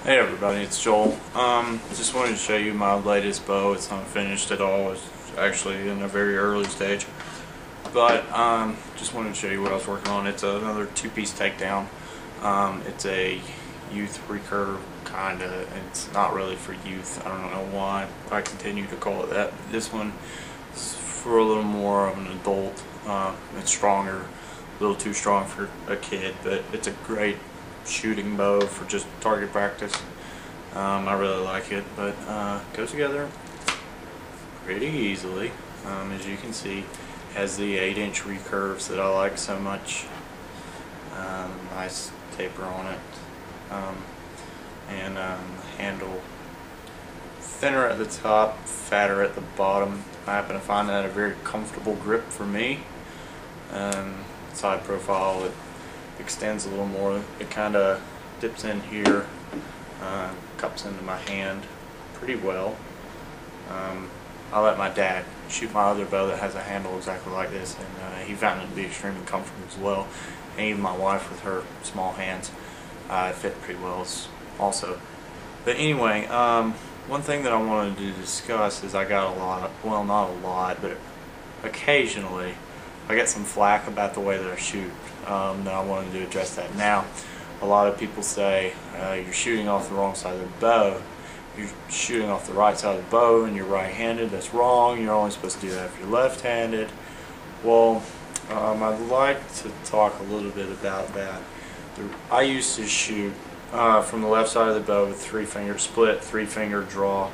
Hey everybody, it's Joel. Just wanted to show you my latest bow. It's not finished at all. It's actually in a very early stage. But just wanted to show you what I was working on. It's another two-piece takedown. It's a youth recurve, kinda. It's not really for youth. I don't know why I continue to call it that. This one is for a little more of an adult. It's stronger, a little too strong for a kid, but it's a great shooting bow for just target practice. I really like it, but goes together pretty easily. As you can see, has the 8-inch recurves that I like so much. Nice taper on it, and handle thinner at the top, fatter at the bottom. I happen to find that a very comfortable grip for me. Side profile, it extends a little more. It kind of dips in here, cups into my hand pretty well. I let my dad shoot my other bow that has a handle exactly like this, and he found it to be extremely comfortable as well. And even my wife with her small hands, it fit pretty well also. But anyway, one thing that I wanted to discuss is I got a lot, well, not a lot, but occasionally I get some flack about the way that I shoot. That I wanted to address that now. A lot of people say you're shooting off the wrong side of the bow. You're shooting off the right side of the bow and you're right-handed. That's wrong. You're only supposed to do that if you're left-handed. Well, I'd like to talk a little bit about that. I used to shoot from the left side of the bow with 3-finger split, 3-finger draw,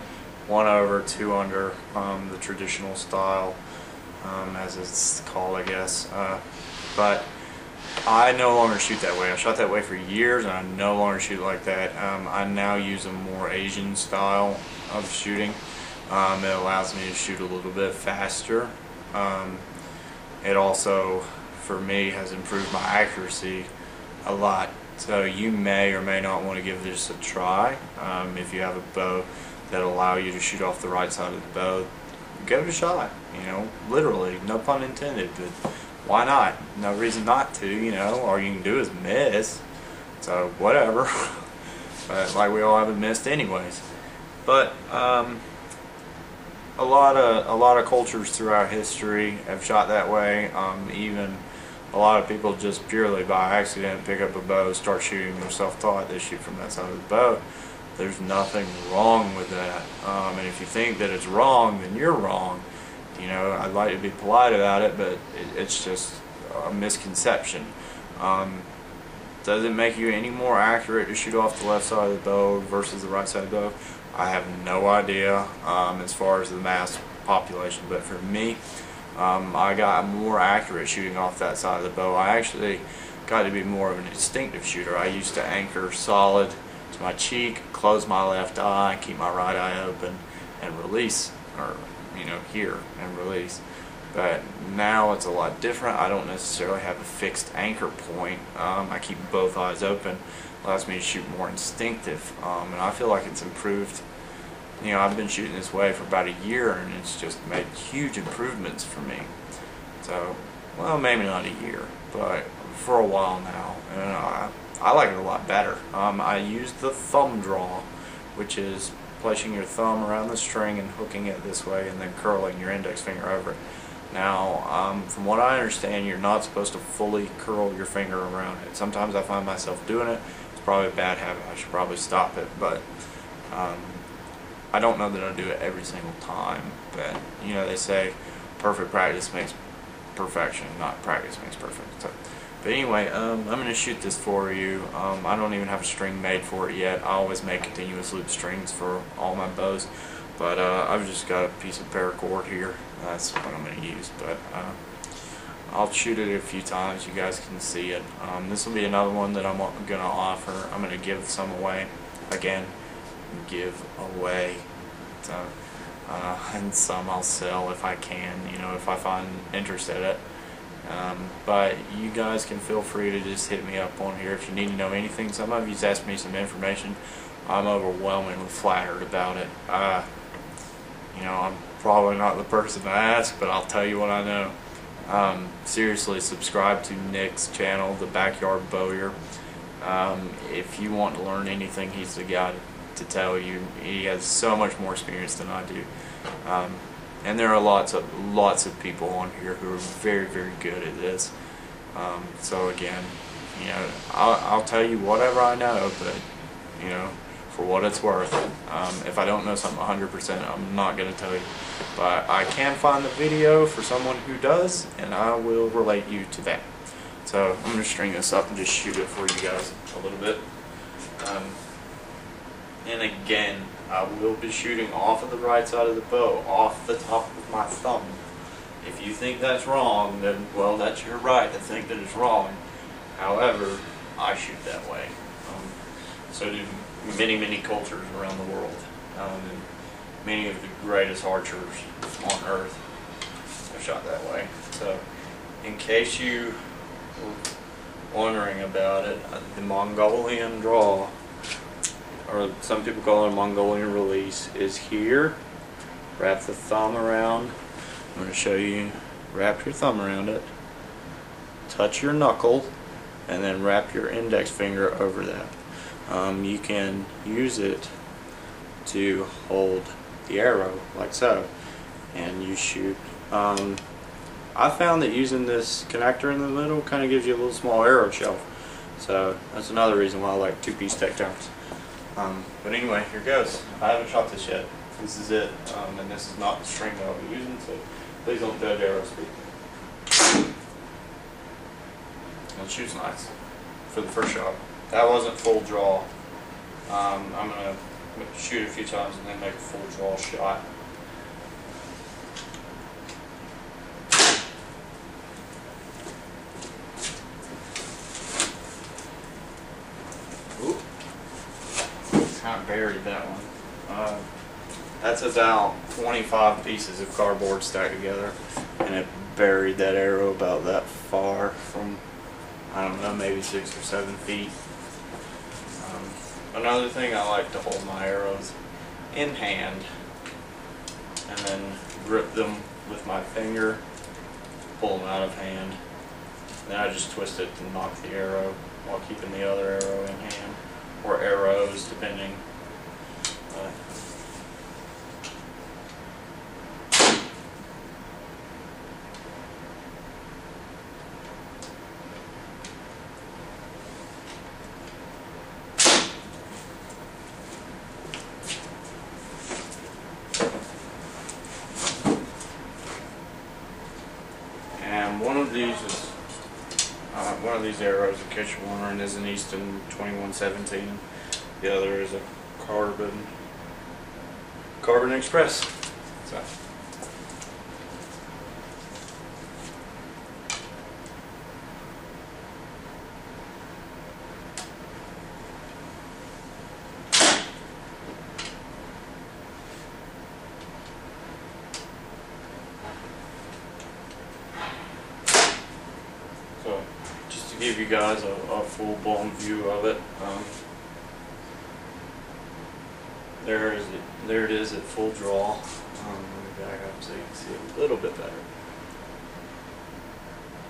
1 over, 2 under, the traditional style, as it's called, I guess. But I no longer shoot that way. I shot that way for years, and I no longer shoot like that. I now use a more Asian style of shooting. It allows me to shoot a little bit faster. It also, for me, has improved my accuracy a lot. So you may or may not want to give this a try. If you have a bow that'll allow you to shoot off the right side of the bow, give it a shot. You know, literally, no pun intended, but why not? No reason not to, you know. All you can do is miss, so whatever. But like, we all haven't missed anyways. But a lot of cultures throughout history have shot that way. Even a lot of people just purely by accident pick up a bow, start shooting. They're self-taught. They shoot from that side of the bow. There's nothing wrong with that. And if you think that it's wrong, then you're wrong. You know, I'd like to be polite about it, but it's just a misconception. Does it make you any more accurate to shoot off the left side of the bow versus the right side of the bow? I have no idea as far as the mass population, but for me, I got more accurate shooting off that side of the bow. I actually got to be more of an instinctive shooter. I used to anchor solid to my cheek, close my left eye, keep my right eye open, and release, or you know, here and release. But now it's a lot different. I don't necessarily have a fixed anchor point. I keep both eyes open. Allows me to shoot more instinctive, and I feel like it's improved. You know, I've been shooting this way for about a year, and it's just made huge improvements for me. So, well, maybe not a year, but for a while now, and I like it a lot better. I use the thumb draw, which is placing your thumb around the string and hooking it this way and then curling your index finger over it. Now, from what I understand, you're not supposed to fully curl your finger around it. Sometimes I find myself doing it. It's probably a bad habit. I should probably stop it, but I don't know that I do it every single time. But, you know, they say perfect practice makes perfection, not practice makes perfect. So, but anyway, I'm going to shoot this for you. I don't even have a string made for it yet. I always make continuous loop strings for all my bows. But I've just got a piece of paracord here. That's what I'm going to use. But I'll shoot it a few times. You guys can see it. This will be another one that I'm going to offer. I'm going to give some away. Again, give away. So, and some I'll sell if I can, you know, if I find interest in it. But you guys can feel free to just hit me up on here if you need to know anything. Some of you's asked me some information. I'm overwhelmingly flattered about it. You know, I'm probably not the person to ask, but I'll tell you what I know. Seriously, subscribe to Nick's channel, The Backyard Bowyer. If you want to learn anything, he's the guy to tell you. He has so much more experience than I do. And there are lots of people on here who are very, very good at this. So again, you know, I'll tell you whatever I know, but you know, for what it's worth. If I don't know something 100%, I'm not going to tell you. But I can find the video for someone who does, and I will relate you to that. So I'm going to string this up and just shoot it for you guys a little bit. And again, I will be shooting off of the right side of the bow, off the top of my thumb. If you think that's wrong, then, well, that's your right to think that it's wrong. However, I shoot that way. So do many cultures around the world. And many of the greatest archers on earth are shot that way. So, in case you were wondering about it, the Mongolian draw, or some people call it a Mongolian release, is here. Wrap the thumb around. I'm going to show you. Wrap your thumb around it. Touch your knuckle, and then wrap your index finger over that. You can use it to hold the arrow like so, and you shoot. I found that using this connector in the middle kind of gives you a little small arrow shelf, so that's another reason why I like two-piece takedowns. But anyway, here goes. I haven't shot this yet. This is it, and this is not the string that I'll be using, so please don't judge arrow speed. It shoots nice for the first shot. That wasn't full draw. I'm going to shoot a few times and then make a full draw shot. Oop. Kind of buried that one. That's about 25 pieces of cardboard stacked together, and it buried that arrow about that far from, I don't know, maybe 6 or 7 feet. Another thing, I like to hold my arrows in hand and then grip them with my finger, pull them out of hand. Then I just twist it to knock the arrow while keeping the other arrow in hand, or arrows depending. And one of these arrows, in case you're wondering, is an Easton 2117. The other is a Carbon Express. So. So, just to give you guys a full-blown view of it, there it is at full draw. Let me back up so you can see it a little bit better.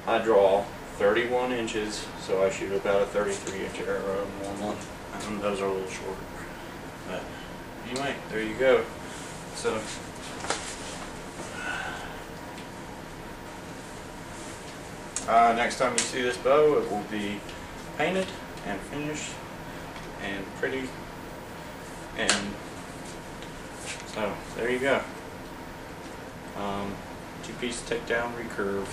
I draw 31 inches, so I shoot about a 33-inch arrow normally, and those are a little shorter. But anyway, there you go. So. Next time you see this bow, it will be painted and finished and pretty, and so there you go. Two-piece takedown recurve.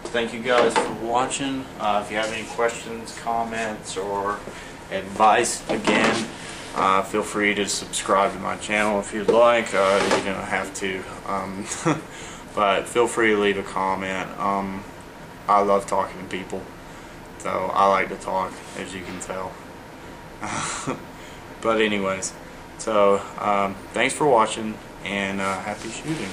Thank you guys for watching. If you have any questions, comments, or advice, again, feel free to subscribe to my channel if you'd like. You don't have to. But feel free to leave a comment. I love talking to people, so I like to talk, as you can tell. But anyways, so thanks for watching, and happy shooting.